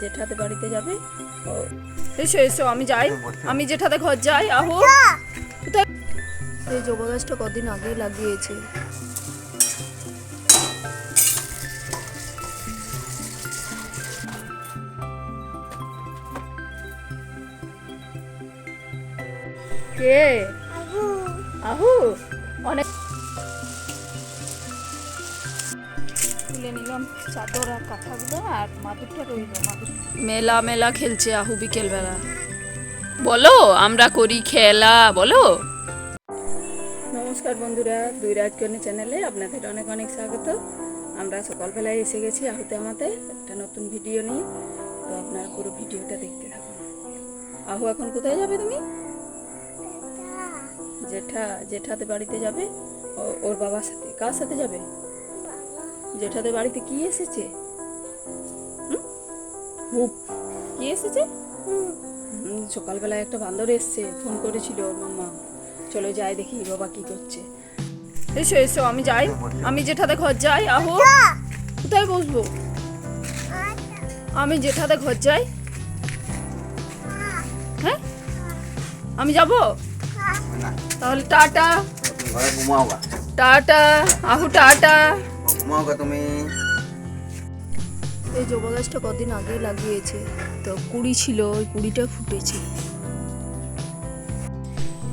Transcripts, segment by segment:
জেঠাদের বাড়িতে যাবে। এসো এসো, আমি যাই, আমি জেঠাদের ঘর যাই। আহো, এই জবা গাছটা কদিন আগে লাগিয়েছে। কে? আহু। অনেক তুলে নিলাম চাদর আর কাঁথাগুলো, আর মাদুরটা রইল। মেলা মেলা খেলছে আহু বিকেলবেলা। বলো, আমরা করি খেলা, বলো। নমস্কার বন্ধুরা, দুই রাজকন্যা চ্যানেলে আপনাদের অনেক অনেক স্বাগত। আমরা সকালবেলায় এসে গেছি আহুতে আমাতে একটা নতুন ভিডিও নিয়ে। তো আপনারা পুরো ভিডিওটা দেখতে থাকুন। আহু, এখন কোথায় যাবে তুমি? জেঠাদের বাড়িতে যাবে। ওর বাবার সাথে। কার সাথে যাবে? জেঠাদের বাড়িতে কি এসেছে? কি এসেছে? সকালবেলায় একটা বান্দর এসছে, ফোন করেছিল ওর মাম্মা। চলো যাই, দেখি বাবা কি করছে। এসো এসো, আমি যাই, আমি জেঠাদের ঘর যাই। আহো, কোথায় বসবো? আমি জেঠাদের ঘর যাই। হ্যাঁ, আমি যাব তাহলে। টাটা টাটা আহু, টাটা। তুমি এই জবা গাছটা কদিন আগে লাগিয়েছে, তো কুড়ি ছিল, ওই কুড়িটা ফুটেছে।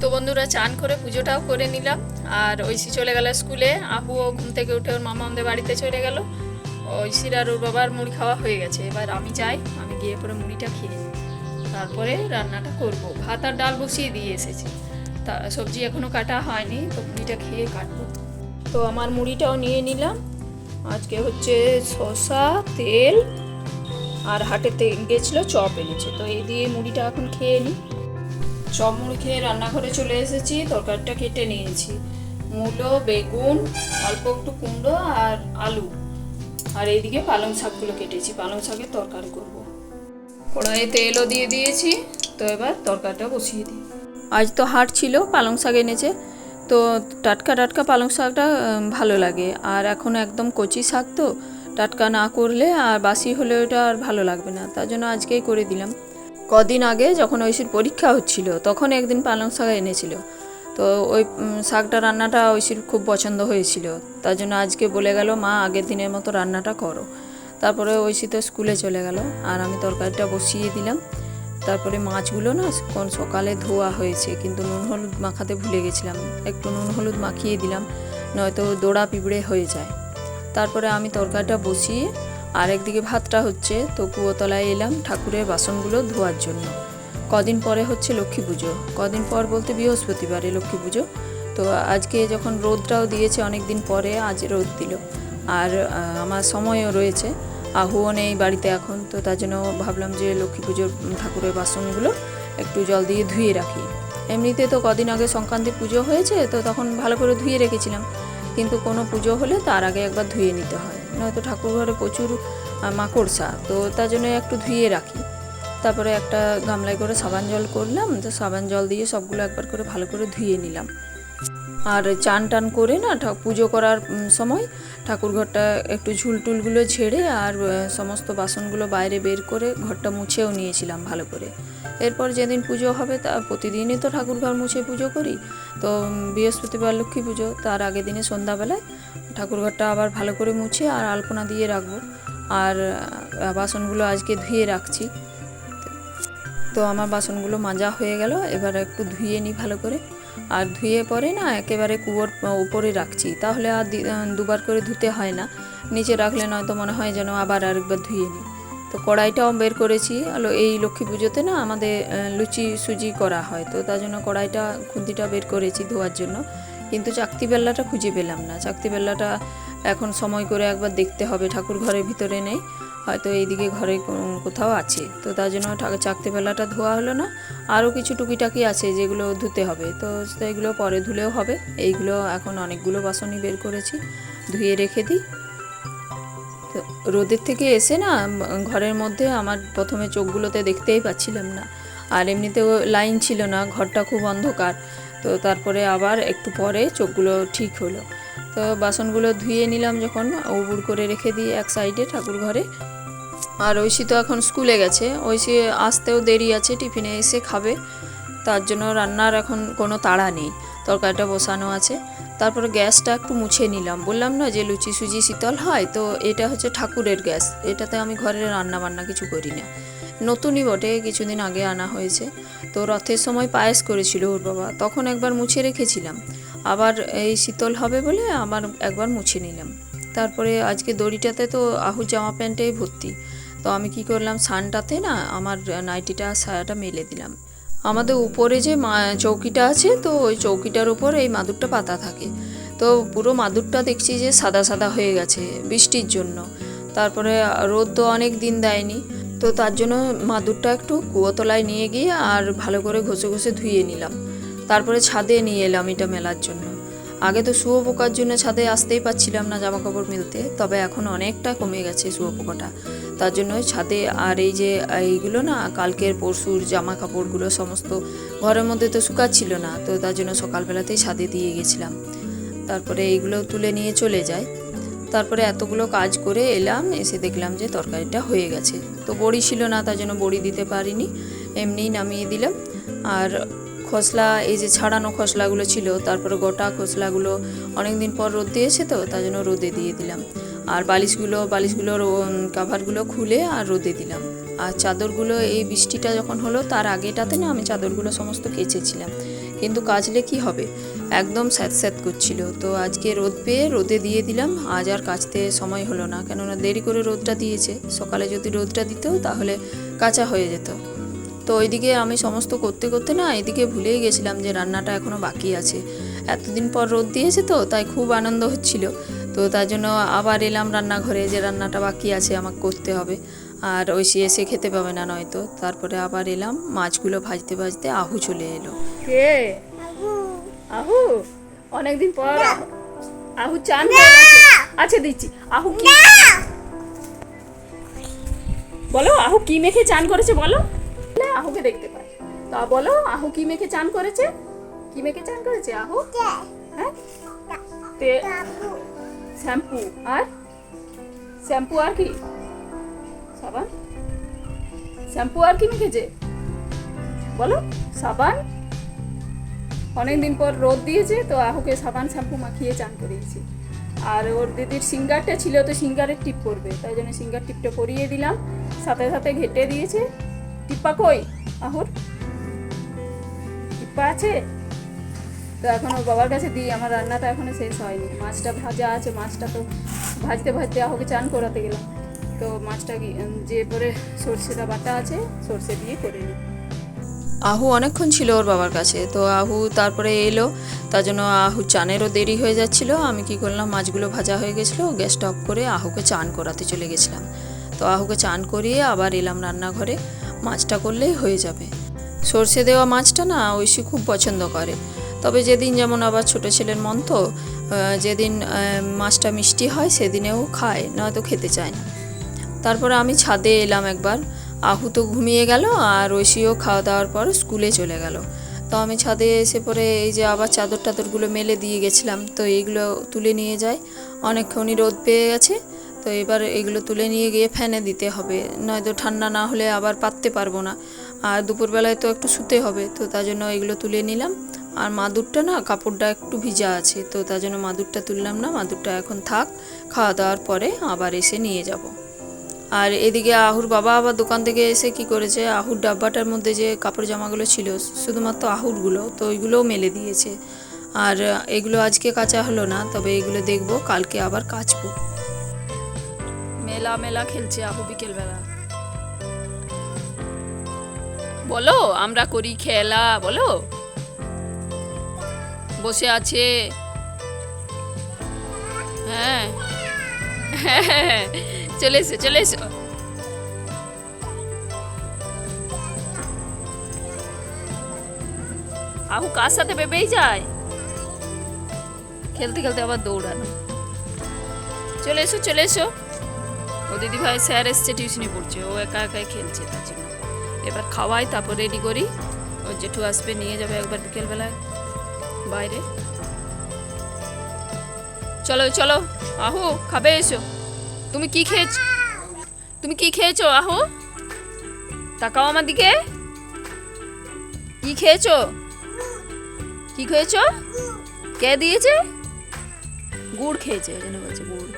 তো বন্ধুরা, চান করে পুজোটাও করে নিলাম, আর ঐশী চলে গেল স্কুলে। আহুও ঘুম থেকে উঠে ওর মামা আমাদের বাড়িতে চলে গেল। ঐশীর আর ওর বাবার মুড়ি খাওয়া হয়ে গেছে। এবার আমি যাই, আমি গিয়ে পরে মুড়িটা খেয়ে নিই, তারপরে রান্নাটা করব। ভাত আর ডাল বসিয়ে দিয়ে এসেছি, তা সবজি এখনও কাটা হয়নি, তো মুড়িটা খেয়ে কাটবো। তো আমার মুড়িটাও নিয়ে নিলাম। আজকে হচ্ছে শসা, তেল, আর হাটেতে গেছিলো চপ এনেছে, তো এই দিয়ে মুড়িটা এখন খেয়ে নিই। চপ মুড়ি খেয়ে রান্নাঘরে চলে এসেছি। তরকারিটা কেটে নিয়েছি, মূলো, বেগুন, অল্প একটু কুমড়ো আর আলু, আর এইদিকে পালং শাকগুলো কেটেছি। পালং শাকের তরকারি করব। কড়াইয়ে তেলও দিয়ে দিয়েছি, তো এবার তরকারিটা বসিয়ে দিই। আজ তো হাট ছিল, পালং শাক এনেছে, তো টাটকা টাটকা পালং শাকটা ভালো লাগে। আর এখন একদম কচি শাক, তো টাটকা না করলে আর বাসি হলে ওটা আর ভালো লাগবে না, তার জন্য আজকেই করে দিলাম। কদিন আগে যখন ঐশীর পরীক্ষা হচ্ছিল, তখন একদিন পালং শাক এনেছিল, তো ওই শাকটা রান্নাটা ঐশীর খুব পছন্দ হয়েছিল, তার জন্য আজকে বলে গেল, মা আগের দিনের মতো রান্নাটা করো। তারপরে ঐশী তো স্কুলে চলে গেল, আর আমি তরকারিটা বসিয়ে দিলাম। তারপরে মাছগুলো না কোন সকালে ধোয়া হয়েছে, কিন্তু নুন হলুদ মাখাতে ভুলে গেছিলাম, একটু নুন হলুদ মাখিয়ে দিলাম, নয়তো দোড়া পিঁপড়ে হয়ে যায়। তারপরে আমি তরকারিটা বসিয়ে আর একদিকে ভাতটা হচ্ছে, তো কুয়োতলায় এলাম ঠাকুরের বাসনগুলো ধোয়ার জন্য। কদিন পরে হচ্ছে লক্ষ্মী পুজো, কদিন পর বলতে বৃহস্পতিবারে লক্ষ্মী পুজো। তো আজকে যখন রোদটাও দিয়েছে অনেক দিন পরে, আজ রোদ দিল, আর আমার সময়ও রয়েছে, আহুও নেই বাড়িতে এখন, তো তার জন্য ভাবলাম যে লক্ষ্মী পুজোর ঠাকুরের বাসনগুলো একটু জল দিয়ে ধুয়ে রাখি। এমনিতে তো কদিন আগে সংক্রান্তির পুজো হয়েছে, তো তখন ভালো করে ধুয়ে রেখেছিলাম, কিন্তু কোনো পুজো হলে তার আগে একবার ধুয়ে নিতে হয়, নয়তো ঠাকুর ঘরে প্রচুর মাকড়সা, তো তার জন্য একটু ধুয়ে রাখি। তারপরে একটা গামলায় করে সাবান জল করলাম, তো সাবান জল দিয়ে সবগুলো একবার করে ভালো করে ধুয়ে নিলাম। আর চান টান করে না পুজো করার সময় ঠাকুর ঘরটা একটু ঝুলটুলগুলো ঝেড়ে আর সমস্ত বাসনগুলো বাইরে বের করে ঘরটা মুছেও নিয়েছিলাম ভালো করে। এরপর যেদিন পুজো হবে, তা প্রতিদিনই তো ঠাকুর ঘর মুছে পুজো করি, তো বৃহস্পতিবার লক্ষ্মী পুজো, তার আগের দিনে সন্ধ্যাবেলায় ঠাকুর ঘরটা আবার ভালো করে মুছে আর আলপনা দিয়ে রাখবো। আর বাসনগুলো আজকে ধুয়ে রাখছি। তো আমার বাসনগুলো মাজা হয়ে গেল, এবার একটু ধুয়ে নিই ভালো করে। আর ধুয়ে পরে না একেবারে কুয়োর উপরে রাখছি, তাহলে আর দুবার করে ধুতে হয় না, নিচে রাখলে নয়তো মনে হয় যেন আবার আরেকবার ধুয়ে নিই। তো কড়াইটাও বের করেছি। এই লক্ষ্মী পুজোতে না আমাদের লুচি সুজি করা হয়, তো তার জন্য কড়াইটা খুন্তিটা বের করেছি ধোয়ার জন্য, কিন্তু চাকতি বেল্লাটা খুঁজে পেলাম না। চাকতি বেল্লাটা এখন সময় করে একবার দেখতে হবে, ঠাকুর ঘরের ভিতরে নেই, হয়তো এইদিকে ঘরে কোথাও আছে, তো তার জন্য চাকতি বেলাটা ধোয়া হলো না। আরও কিছু টুকিটাকি আছে যেগুলো ধুতে হবে, তো সেইগুলো পরে ধুলেও হবে। এইগুলো এখন অনেকগুলো বাসনই বের করেছি, ধুয়ে রেখে দিই। তো রোদের থেকে এসে না ঘরের মধ্যে আমার প্রথমে চোখগুলোতে দেখতেই পাচ্ছিলাম না, আর এমনিতেও লাইন ছিল না, ঘরটা খুব অন্ধকার, তো তারপরে আবার একটু পরে চোখগুলো ঠিক হলো। তো বাসনগুলো ধুয়ে নিলাম যখন, উবুড় করে রেখে দিই এক সাইডে ঠাকুর ঘরে। আর ঐশী তো এখন স্কুলে গেছে, ঐশী আসতেও দেরি আছে, টিফিনে এসে খাবে, তার জন্য রান্নার এখন কোনো তাড়া নেই, তরকারিটা বসানো আছে। তারপরে গ্যাসটা একটু মুছে নিলাম, বললাম না যে লুচি সুজি শীতল হয়, তো এটা হচ্ছে ঠাকুরের গ্যাস, এটাতে আমি ঘরে রান্না বান্না কিছু করি না, নতুনই বটে, কিছুদিন আগে আনা হয়েছে। তো রথের সময় পায়েস করেছিল ওর বাবা, তখন একবার মুছে রেখেছিলাম, আবার এই শীতল হবে বলে আবার একবার মুছে নিলাম। তারপরে আজকে দড়িটাতে তো আহুর জামা প্যান্টেই ভর্তি, তো আমি কি করলাম, সানটাতে না আমার নাইটিটা সায়াটা মেলে দিলাম। আমাদের উপরে যে চৌকিটা আছে, তো ওই চৌকিটার উপর এই মাদুরটা পাতা থাকে, তো পুরো মাদুরটা দেখছি যে সাদা সাদা হয়ে গেছে বৃষ্টির জন্য। তারপরে রোদ তো অনেক দিন দেয়নি, তো তার জন্য মাদুরটা একটু কুয়োতলায় নিয়ে গিয়ে আর ভালো করে ঘষে ঘষে ধুয়ে নিলাম। তারপরে ছাদে নিয়ে এলাম এটা মেলার জন্য। আগে তো শুয়োপোকার জন্য ছাদে আসতেই পারছিলাম না জামা কাপড় মেলতে, তবে এখন অনেকটা কমে গেছে শুয়োপোকাটা, তার জন্য ছাদে। আর এই যে এইগুলো না কালকের পরশুর জামা কাপড়গুলো সমস্ত ঘরের মধ্যে তো শুকাচ্ছিল না, তো তার জন্য সকালবেলাতেই ছাদে দিয়ে গেছিলাম। তারপরে এইগুলো তুলে নিয়ে চলে যায়। তারপরে এতগুলো কাজ করে এলাম, এসে দেখলাম যে তরকারিটা হয়ে গেছে, তো বড়ি ছিল না, তার জন্য বড়ি দিতে পারিনি, এমনিই নামিয়ে দিলাম। আর খসলা, এই যে ছাড়ানো খসলাগুলো ছিল, তারপরে গোটা খসলাগুলো অনেক দিন পর রোদ দিয়েছে, তো তার জন্য রোদে দিয়ে দিলাম। আর বালিশগুলোর কাভারগুলো খুলে আর রোদে দিলাম। আর চাদরগুলো এই বৃষ্টিটা যখন হলো তার আগেটাতে না আমি চাদরগুলো সমস্ত কেচেছিলাম, কিন্তু কাচলে কি হবে, একদম স্যাঁত স্যাঁত করছিল, তো আজকে রোদ পেয়ে রোদে দিয়ে দিলাম। আজ আর কাচতে সময় হলো না, কেননা দেরি করে রোদটা দিয়েছে, সকালে যদি রোদটা দিত তাহলে কাঁচা হয়ে যেত। তো ওইদিকে আমি সমস্ত করতে করতে না এদিকে ভুলেই গেছিলাম যে রান্নাটা এখনও বাকি আছে। এতদিন পর রোদ দিয়েছে তো তাই খুব আনন্দ হচ্ছিল, তো তার জন্য আবার এলাম রান্নাঘরে, যে রান্নাটা বাকি আছে আমাকে করতে হবে, আর ঐশী এসে খেতে পাবে না নয়তো। তারপরে আবার এলাম, মাছগুলো ভাজতে ভাজতে আহু চলে এলো। কে আহু? অনেকদিন পর আহু চান হয়ে গেছে। আচ্ছা দিচ্ছি। আহু কি বলো, আহু কি মেখে চান করেছে বলো, আহুকে দেখতে পাই, তা বলো আহু কি মেখে চান করেছে, কি মেখে চান করেছে আহু? হ্যাঁ, শ্যাম্পু, আর শ্যাম্পু আর কি, সাবান, শ্যাম্পু আর কি মেখেছে বলো, সাবান। অনেকদিন পর রোদ দিয়েছে তো আহুকে সাবান শ্যাম্পু মাখিয়ে চান করিয়েছি। আর ওর দিদির সিঙ্গারটা ছিল, তো সিঙ্গারের টিপ করবে, তাই জন্য সিঙ্গার টিপটা পরিয়ে দিলাম, সাথে সাথে ঘেটে দিয়েছে। টিপ্পা কই আহুর? টিপ্পা আছে, তো এখন ওর বাবার কাছে দিই, আমার রান্নাটা এখনো শেষ হয়নি, মাছটা ভাজা আছে, মাছটা তো ভাজতে ভাজতে আহুকে চান করাতে গেলাম, তো মাছটা যে পরে সর্ষেটা বাটা আছে সর্ষে দিয়ে করে নিই। আহু অনেকক্ষণ ছিল ওর বাবার কাছে, তো আহু তারপরে এলো, তার জন্য আহু চানেরও দেরি হয়ে যাচ্ছিল। আমি কি করলাম, মাছগুলো ভাজা হয়ে গেছিলো, গ্যাসটা অফ করে আহুকে চান করাতে চলে গেছিলাম। তো আহুকে চান করিয়ে আবার এলাম রান্নাঘরে, মাছটা করলেই হয়ে যাবে। সর্ষে দেওয়া মাছটা না ঐশী খুব পছন্দ করে, তবে যেদিন যেমন আবার ছোটো ছেলের মন তো, যেদিন মাছটা মিষ্টি হয় সেদিনেও খায়, নয়তো খেতে চায় না। তারপরে আমি ছাদে এলাম একবার, আহু তো ঘুমিয়ে গেল আর ঐশীও খাওয়া দাওয়ার পর স্কুলে চলে গেল। তো আমি ছাদে এসে পরে এই যে আবার চাদর টাদরগুলো মেলে দিয়ে গেছিলাম, তো এইগুলো তুলে নিয়ে যাই, অনেকক্ষণই রোদ পেয়ে গেছে, তো এবার এগুলো তুলে নিয়ে গিয়ে ফ্যানে দিতে হবে, নয়তো ঠান্ডা না হলে আবার পাততে পারবো না, আর দুপুরবেলায় তো একটু শুতে হবে, তো তার জন্য এগুলো তুলে নিলাম। আর মাদুরটা না কাপড়টা একটু ভিজা আছে, তো তার জন্য মাদুরটা তুললাম না, মাদুরটা এখন থাক, খাওয়া দাওয়ার পরে আবার এসে নিয়ে যাব। আর এদিকে আহুর বাবা আবার দোকান থেকে এসে কি করেছে, আহুর ডাব্বাটার মধ্যে যে কাপড় জামাগুলো ছিল শুধুমাত্র আহুরগুলো, তো ওইগুলোও মেলে দিয়েছে। আর এগুলো আজকে কাচা হলো না, তবে এগুলো দেখবো কালকে আবার কাচবো। মেলা মেলা খেলছে আহু বিকেলবেলা, বলো আমরা করি খেলা, বলো বসে আছে। হ্যাঁ হ্যাঁ, চলে এসো চলে এসো। আহু কার সাথে বেবেই যায়, খেলতে খেলতে আবার দৌড়ানো। চলে এসো চলে এসো, ও দিদি ভাই স্যার এসছে টিউশনি পড়ছে, ও একা একাই খেলছে, তার জন্য এবার খাওয়াই তারপর রেডি করি, ওর জেঠু আসবে নিয়ে যাবে একবার বিকেলবেলায় বাইরে। চলো চলো আহু খাবে এসো। তুমি কি খেয়েছ, তুমি কি খেয়েছো আহু? তাকাও আমার দিকে। কি খেয়েছো? কি খেয়েছো? কে দিয়েছে? গুড় খেয়েছে, ওই জন্য বলছে গুড়।